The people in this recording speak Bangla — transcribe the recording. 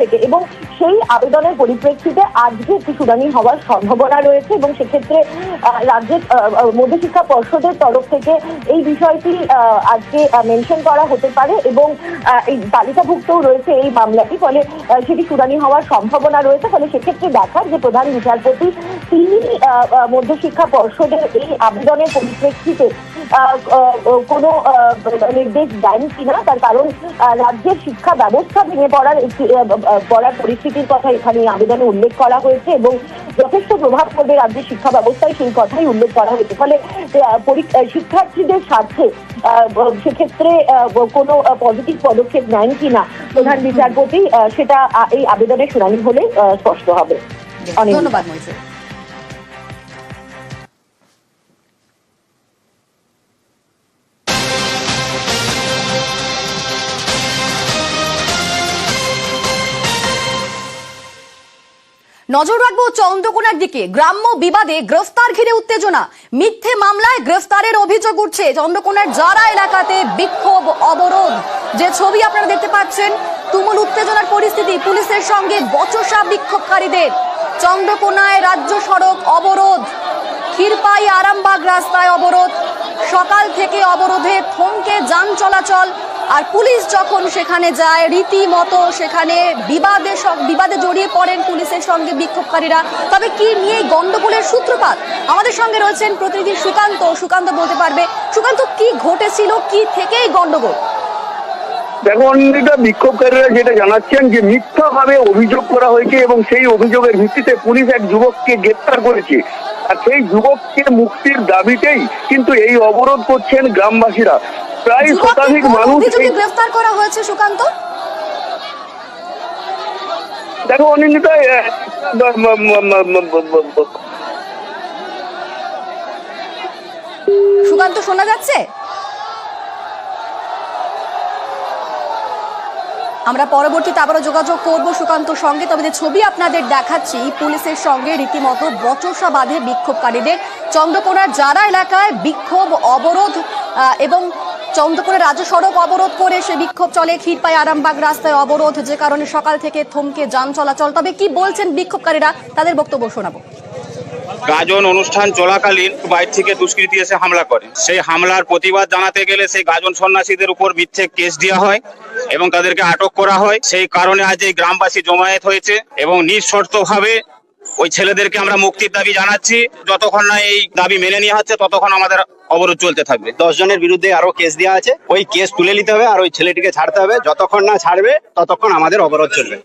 থেকে, এবং সেই আবেদনের পরিপ্রেক্ষিতে আজকে একটি শুনানি হওয়ার সম্ভাবনা রয়েছে। এবং সেক্ষেত্রে রাজ্যের মধ্যশিক্ষা পর্ষদের তরফ থেকে এই বিষয়টি আজকে মেনশন করা হতে পারে, এবং এই তালিকাভুক্তও রয়েছে এই মামলাটি, ফলে সেটি শুনানি হওয়ার সম্ভাবনা রয়েছে। ফলে সেক্ষেত্রে দেখার যে প্রধান বিচারপতি তিনি মধ্যশিক্ষা পর্ষদের এই আবেদনের পরিপ্রেক্ষিতে কোনো নির্দেশ দেন কিনা, তার কারণ রাজ্যের শিক্ষা ব্যবস্থা ভেঙে পড়ার পরিস্থিতির কথা এখানে আবেদনে উল্লেখ করা হয়েছে, এবং যথেষ্ট প্রভাব পড়বে রাজ্যের শিক্ষা ব্যবস্থায় সেই কথাই উল্লেখ করা হয়েছে। ফলে শিক্ষার্থীদের স্বার্থে সেক্ষেত্রে কোনো পজিটিভ পদক্ষেপ নেন কিনা প্রধান বিচারপতি, সেটা এই আবেদনের শুনানি হলে স্পষ্ট হবে। ধন্যবাদ। নজর রাখবো চন্দ্রকোনার দিকে। গ্রাম্য বিবাদে গ্রেফতার ঘিরে উত্তেজনা, মিথ্যে মামলায় গ্রেফতারের অভিযোগ উঠছে। চন্দ্রকোনার জারা এলাকাতে বিক্ষোভ, অবরোধ, যে ছবি আপনারা দেখতে পাচ্ছেন, তুমুল উত্তেজনার পরিস্থিতি, পুলিশের সঙ্গে বচসা বিক্ষোভকারীদের। চন্দ্রকোনায় রাজ্য সড়ক অবরোধ, ক্ষীরপাই আরামবাগ রাস্তায় অবরোধ, সকাল থেকে অবরোধে থমকে যান চলাচল। আর পুলিশ যখন সেখানে যায় রীতিমতো সেখানে বিবাদে জড়িয়ে পড়েন পুলিশের সঙ্গে বিক্ষোভকারীরা। তবে কি নিয়ে গন্ডগোলের সূত্রপাত? আমাদের সঙ্গে রয়েছেন প্রতিনিধি সুকান্ত। সুকান্ত বলতে পারবে, সুকান্ত কি ঘটেছিল, কি থেকেই গন্ডগোল? দেখো অনিন্দিতা, বিক্ষোভকারীরা যেটা জানাচ্ছেন যে মিথ্যাভাবে অভিযোগ করা হয়েছে এবং সেই অভিযোগের ভিত্তিতে পুলিশ এক যুবককে গ্রেপ্তার করেছে। আর সেই যুবককে মুক্তির দাবিতেই কিন্তু এই অবরোধ করছেন গ্রামবাসীরা। প্রায় শতাধিক মানুষ গ্রেফতার করা হয়েছে। সুকান্ত, দেখো অনিন্দিতা, সুকান্ত শোনা যাচ্ছে? আমরা পরবর্তীতে আবারও যোগাযোগ করব সুকান্তর সঙ্গে। তবে যে ছবি আপনাদের দেখাচ্ছি, পুলিশের সঙ্গে রীতিমতো বচসা বাঁধে বিক্ষোভকারীদের। চন্দ্রকোনার জারা এলাকায় বিক্ষোভ, অবরোধ এবং চন্দ্রকোনার রাজ্য সড়ক অবরোধ করে সে বিক্ষোভ চলে। ক্ষীরপাই আরামবাগ রাস্তায় অবরোধ, যে কারণে সকাল থেকে থমকে যান চলাচল। তবে কি বলছেন বিক্ষোভকারীরা, তাদের বক্তব্য শোনাবো। গাজন অনুষ্ঠান চলাকালীন বাইরে থেকে দুষ্কৃতী এসে হামলা করে। সেই হামলার প্রতিবাদ জানাতে গেলে সেই গাজন সন্ন্যাসীদের উপর মিথ্যে কেস দেওয়া হয় এবং তাদেরকে আটক করা হয়। সেই কারণে আজ এই গ্রামবাসী জমায়েত হয়েছে এবং নিঃশর্তভাবে ওই ছেলেদেরকে আমরা মুক্তির দাবি জানাচ্ছি। যতক্ষণ না এই দাবি মেনে নেওয়া হচ্ছে ততক্ষণ আমাদের অবরোধ চলতে থাকবে। 10 জনের বিরুদ্ধে আরো কেস দেওয়া আছে, ওই কেস তুলে নিতে হবে আর ওই ছেলেটিকে ছাড়তে হবে। যতক্ষণ না ছাড়বে ততক্ষণ আমাদের অবরোধ চলবে।